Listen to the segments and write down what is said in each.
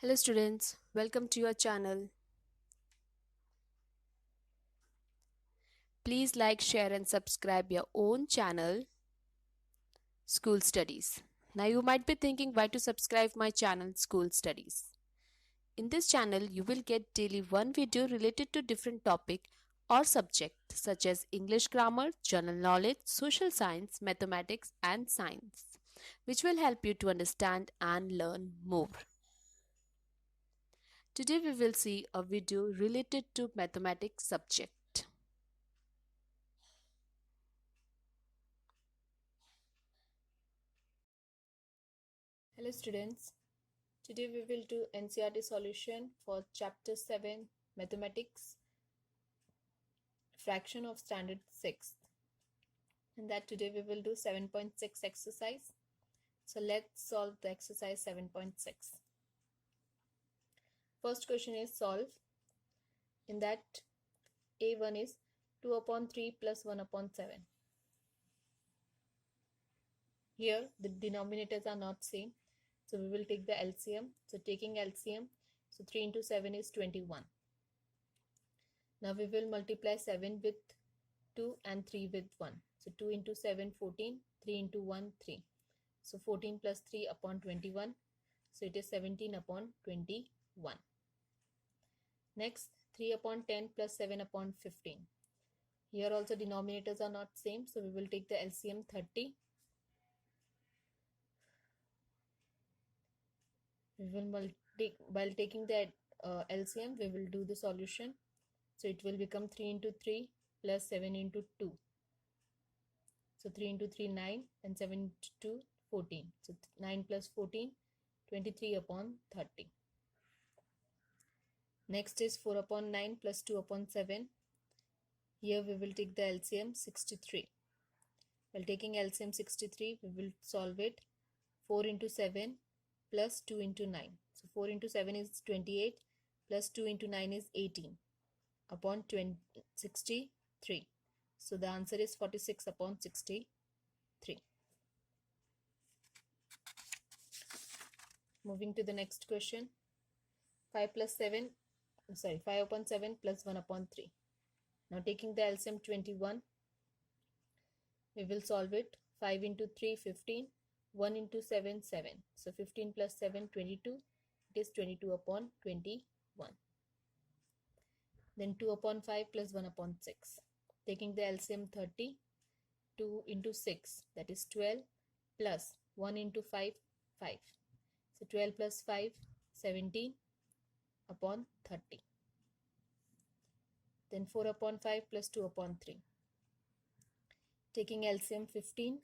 Hello students, welcome to your channel. Please like, share and subscribe your own channel, School Studies. Now you might be thinking why to subscribe my channel, School Studies. In this channel, you will get daily one video related to different topic or subject such as English grammar, general knowledge, social science, mathematics and science, which will help you to understand and learn more. Today we will see a video related to mathematics subject. Hello students, today we will do NCERT solution for chapter 7 mathematics fraction of standard 6th, and that today we will do 7.6 exercise. So let's solve the exercise 7.6. First question is solve. In that A1 is 2 upon 3 plus 1 upon 7. Here the denominators are not same, so we will take the LCM. So taking LCM, so 3 into 7 is 21. Now we will multiply 7 with 2 and 3 with 1. So 2 into 7, 14, 3 into 1, 3. So 14 plus 3 upon 21. So it is 17 upon 21. Next, 3 upon 10 plus 7 upon 15. Here also denominators are not same. So we will take the LCM 30. We will while taking the LCM, we will do the solution. So it will become 3 into 3 plus 7 into 2. So 3 into 3, 9 and 7 into 2, 14. So 9 plus 14, 23 upon 30. Next is 4 upon 9 plus 2 upon 7. Here we will take the LCM 63. While taking LCM 63, we will solve it. 4 into 7 plus 2 into 9. So 4 into 7 is 28 plus 2 into 9 is 18 upon 63. So the answer is 46 upon 63. Moving to the next question. 5 upon 7 plus 1 upon 3. Now taking the LCM 21, we will solve it. 5 into 3, 15. 1 into 7, 7. So 15 plus 7, 22. It is 22 upon 21. Then 2 upon 5 plus 1 upon 6. Taking the LCM 30. 2 into 6, that is 12, plus 1 into 5, 5. So 12 plus 5, 17 upon 30. Then 4 upon 5 plus 2 upon 3. Taking LCM 15.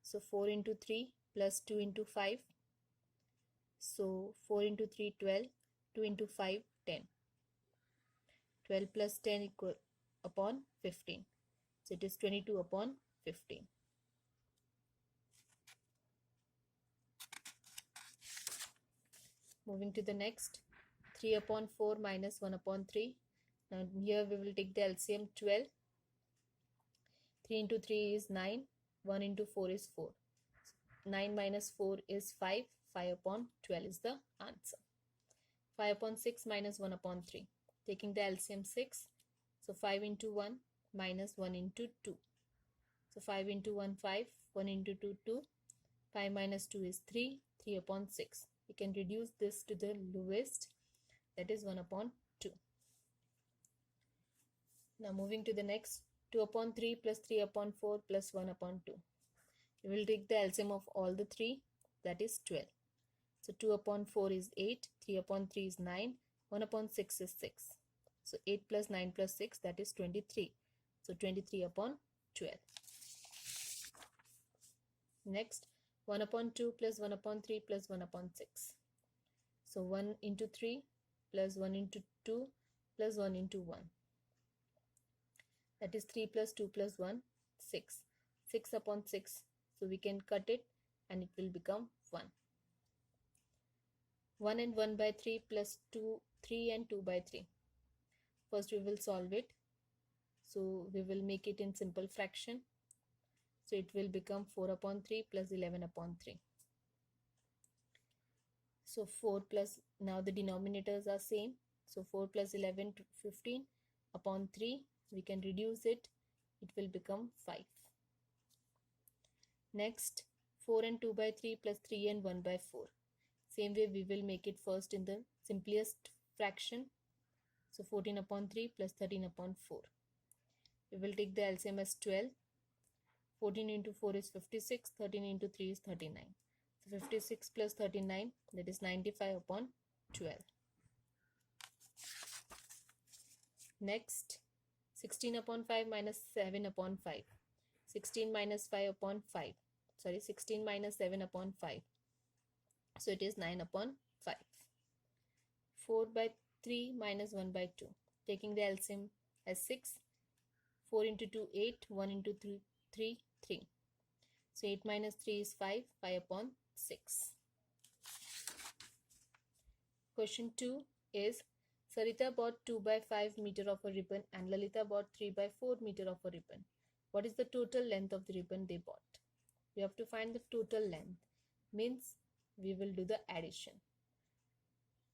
So 4 into 3 plus 2 into 5. So 4 into 3, 12. 2 into 5, 10. 12 plus 10 equal upon 15. So it is 22 upon 15. Moving to the next. 3 upon 4 minus 1 upon 3. Now here we will take the LCM 12. 3 into 3 is 9. 1 into 4 is 4. 9 minus 4 is 5. 5 upon 12 is the answer. 5 upon 6 minus 1 upon 3. Taking the LCM 6. So 5 into 1 minus 1 into 2. So 5 into 1, 5. 1 into 2, 2. 5 minus 2 is 3. 3 upon 6. We can reduce this to the lowest, that is 1 upon 2. Now moving to the next. 2 upon 3 plus 3 upon 4 plus 1 upon 2. We will take the LCM of all the 3, that is 12. So 2 upon 4 is 8, 3 upon 3 is 9, 1 upon 6 is 6. So 8 plus 9 plus 6, that is 23. So 23 upon 12. Next, 1 upon 2 plus 1 upon 3 plus 1 upon 6. So 1 into 3 plus 1 into 2 plus 1 into 1. That is 3 plus 2 plus 1, 6. 6 upon 6. So we can cut it and it will become 1. 1 and 1 by 3 plus 2, 3 and 2 by 3. First we will solve it. So we will make it in simple fraction. So it will become 4 upon 3 plus 11 upon 3. So 4 plus, now the denominators are same. So 4 plus 11 to 15 upon 3. We can reduce it. It will become 5. Next, 4 and 2 by 3 plus 3 and 1 by 4. Same way we will make it first in the simplest fraction. So 14 upon 3 plus 13 upon 4. We will take the LCM as 12. 14 into 4 is 56. 13 into 3 is 39. So 56 plus 39, that is 95 upon 12. Next, 16 upon 5 minus 7 upon 5. 16 minus 5 upon 5. Sorry, 16 minus 7 upon 5. So it is 9 upon 5. 4 by 3 minus 1 by 2. Taking the LCM as 6. 4 into 2, 8. 1 into 3, 3. So 8 minus 3 is 5. 5 upon 6. Question 2 is, Sarita bought 2 by 5 meter of a ribbon and Lalita bought 3 by 4 meter of a ribbon. What is the total length of the ribbon they bought? We have to find the total length. Means we will do the addition.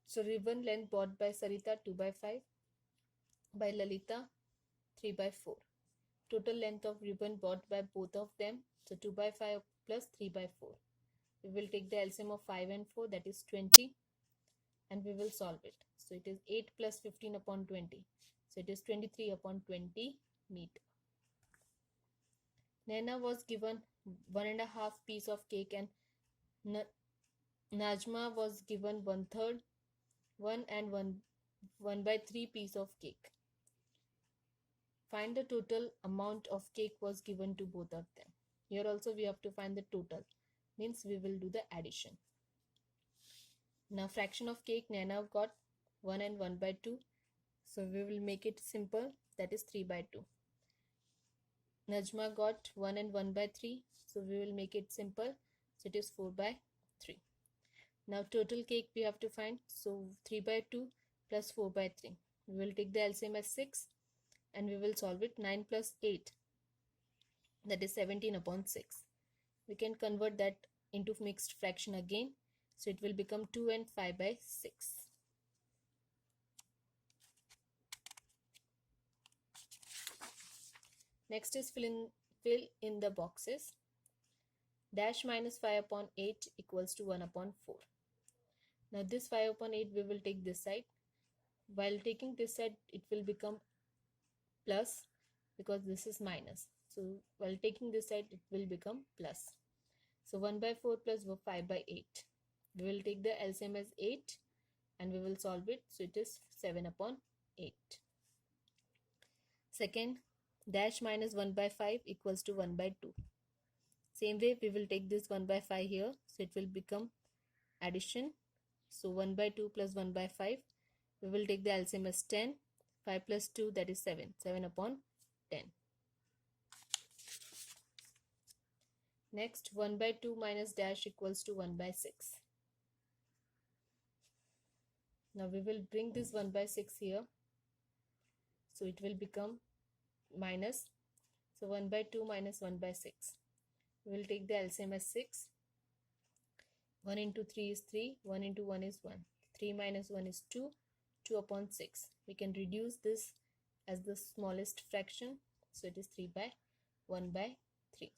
So ribbon length bought by Sarita 2 by 5, by Lalita 3 by 4. Total length of ribbon bought by both of them. So 2 by 5 plus 3 by 4. We will take the LCM of 5 and 4, that is 20, and we will solve it. So it is 8 plus 15 upon 20. So it is 23 upon 20 meter. Naina was given 1.5 piece of cake and Najma was given 1/3, 1 and 1 by 3 piece of cake. Find the total amount of cake was given to both of them. Here also we have to find the total. Means we will do the addition. Now fraction of cake, Naina got 1 and 1 by 2. So we will make it simple, that is 3 by 2. Najma got 1 and 1 by 3. So we will make it simple. So it is 4 by 3. Now total cake we have to find. So 3 by 2 plus 4 by 3. We will take the LCM as 6 and we will solve it. 9 plus 8, that is 17 upon 6. We can convert that into mixed fraction again. So it will become 2 and 5 by 6. Next is fill in the boxes. Dash minus 5 upon 8 equals to 1 upon 4. Now this 5 upon 8 we will take this side. While taking this side it will become plus because this is minus. So while taking this side it will become plus. So 1 by 4 plus 5 by 8. We will take the LCM as 8 and we will solve it. So it is 7 upon 8. Second, dash minus 1 by 5 equals to 1 by 2. Same way we will take this 1 by 5 here. So it will become addition. So 1 by 2 plus 1 by 5. We will take the LCM as 10. 5 plus 2, that is 7. 7 upon 10. Next, 1 by 2 minus dash equals to 1 by 6. Now we will bring this 1 by 6 here. So it will become minus. So 1 by 2 minus 1 by 6. We will take the LCM as 6. 1 into 3 is 3. 1 into 1 is 1. 3 minus 1 is 2. 2 upon 6. We can reduce this as the smallest fraction. So it is 3 by 1 by 3.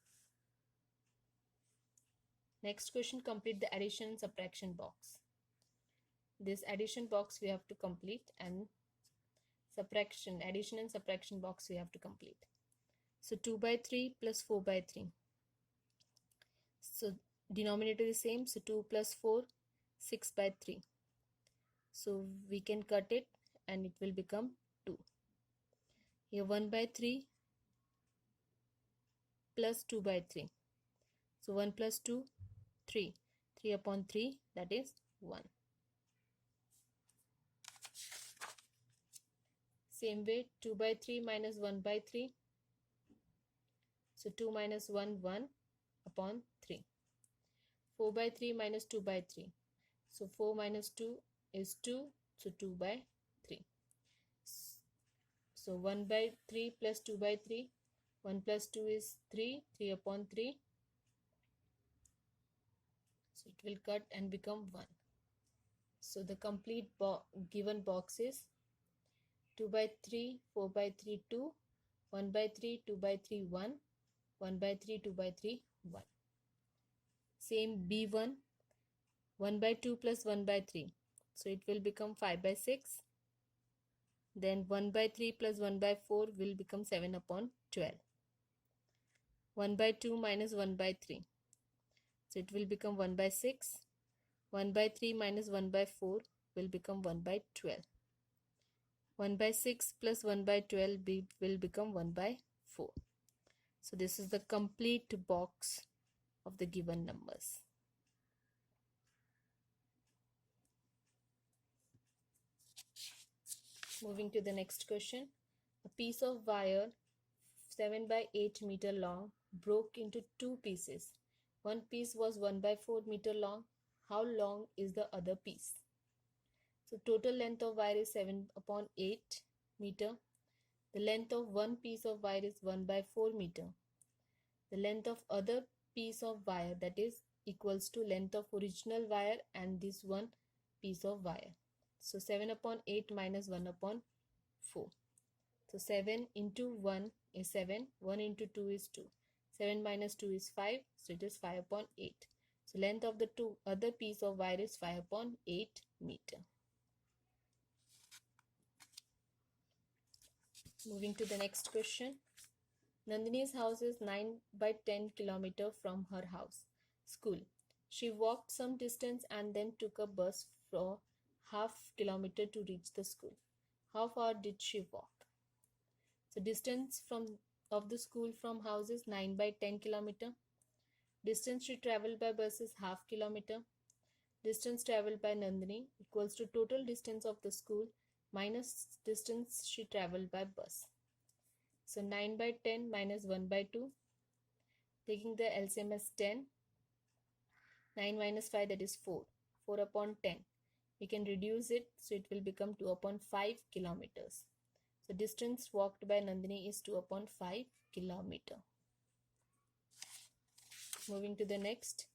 Next question, complete the addition and subtraction box. This addition box we have to complete and addition and subtraction box we have to complete. So 2 by 3 plus 4 by 3. So denominator is same. So 2 plus 4, 6 by 3. So we can cut it and it will become 2. Here 1 by 3 plus 2 by 3. So 1 plus 2, 3. 3 upon 3, that is 1. Same way, 2 by 3 minus 1 by 3. So 2 minus 1, 1 upon 3. 4 by 3 minus 2 by 3. So 4 minus 2 is 2. So 2 by 3. So 1 by 3 plus 2 by 3. 1 plus 2 is 3. 3 upon 3. So it will cut and become 1. So the complete given box is 2 by 3, 4 by 3, 2, 1 by 3, 2 by 3, 1, 1 by 3, 2 by 3, 1. Same B1, 1 by 2 plus 1 by 3. So it will become 5 by 6. Then 1 by 3 plus 1 by 4 will become 7 upon 12. 1 by 2 minus 1 by 3. So it will become 1 by 6. 1 by 3 minus 1 by 4 will become 1 by 12. 1 by 6 plus 1 by 12 will become 1 by 4. So this is the complete box of the given numbers. Moving to the next question. A piece of wire 7 by 8 meter long broke into two pieces. One piece was 1 by 4 meter long. How long is the other piece? So total length of wire is 7 upon 8 meter. The length of one piece of wire is 1 by 4 meter. The length of other piece of wire, that is equals to length of original wire and this one piece of wire. So 7 upon 8 minus 1 upon 4. So 7 into 1 is 7. 1 into 2 is 2. 7 minus 2 is 5. So it is 5 upon 8. So length of the other piece of wire is 5 upon 8 meter. Moving to the next question. Nandini's house is 9 by 10 kilometer from her house. School. She walked some distance and then took a bus for half kilometer to reach the school. How far did she walk? So distance of the school from house is 9 by 10 kilometer. Distance she traveled by bus is half kilometer. Distance traveled by Nandini equals to total distance of the school minus distance she traveled by bus. So 9 by 10 minus 1 by 2. Taking the LCM as 10. 9 minus 5, that is 4. 4 upon 10. We can reduce it, so it will become 2 upon 5 kilometers. So distance walked by Nandini is 2 upon 5 kilometer. Moving to the next.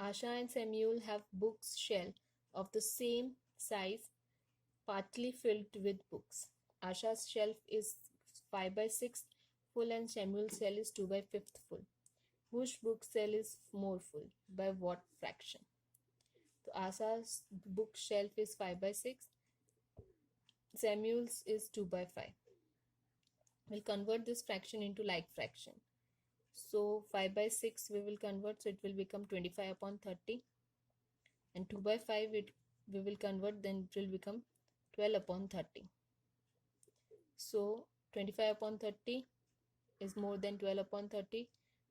Asha and Samuel have books shelf of the same size partly filled with books. Asha's shelf is 5 by 6 full and Samuel's cell is 2 by 5th full. Whose book cell is more full? By what fraction? So Asha's bookshelf is 5 by 6. Samuel's is 2 by 5. We'll convert this fraction into like fraction. So 5 by 6 we will convert, so it will become 25 upon 30. And 2 by 5 we will convert, then it will become 12 upon 30. So 25 upon 30 is more than 12 upon 30.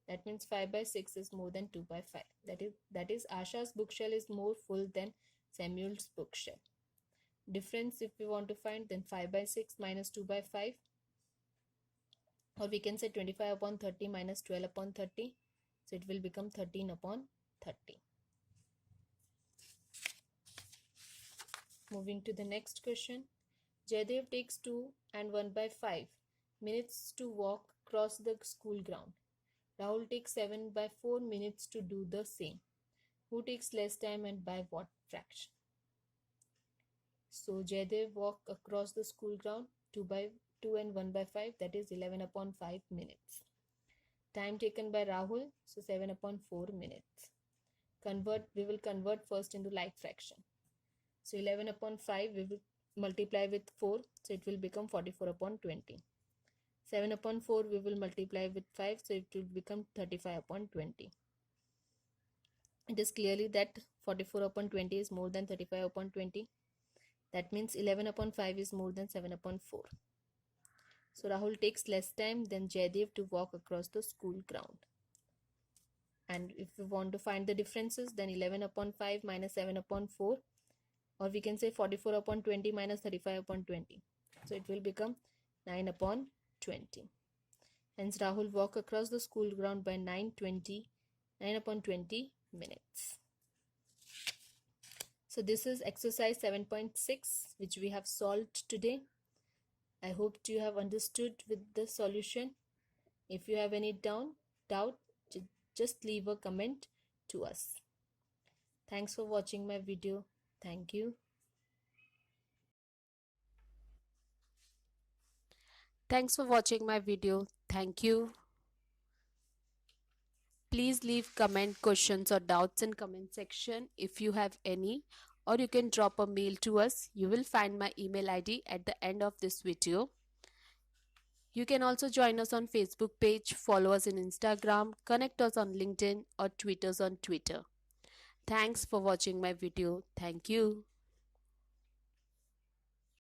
That means 5 by 6 is more than 2 by 5. That is Asha's bookshelf is more full than Samuel's bookshelf. Difference if we want to find, then 5 by 6 minus 2 by 5. Or we can say 25 upon 30 minus 12 upon 30. So it will become 13 upon 30. Moving to the next question. Jaidev takes 2 and 1 by 5 minutes to walk across the school ground. Rahul takes 7 by 4 minutes to do the same. Who takes less time and by what fraction? So Jaidev walk across the school ground 2 and 1 by 5, that is 11 upon 5 minutes. Time taken by Rahul, so 7 upon 4 minutes. We will convert first into like fraction. So 11 upon 5 we will multiply with 4, so it will become 44 upon 20. 7 upon 4 we will multiply with 5, so it will become 35 upon 20. It is clearly that 44 upon 20 is more than 35 upon 20. That means 11 upon 5 is more than 7 upon 4. So Rahul takes less time than Jaidev to walk across the school ground. And if we want to find the differences, then 11 upon 5 minus 7 upon 4, or we can say 44 upon 20 minus 35 upon 20. So it will become 9 upon 20. Hence Rahul walk across the school ground by 9 upon 20 minutes. So this is exercise 7.6 which we have solved today. I hope you have understood with the solution. If you have any doubt, just leave a comment to us. Thanks for watching my video. Thank you. Thanks for watching my video. Thank you. Please leave comment, questions or doubts in comment section if you have any, or you can drop a mail to us. You will find my email ID at the end of this video. You can also join us on Facebook page, follow us in Instagram, connect us on LinkedIn or tweet us on Twitter. Thanks for watching my video. Thank you.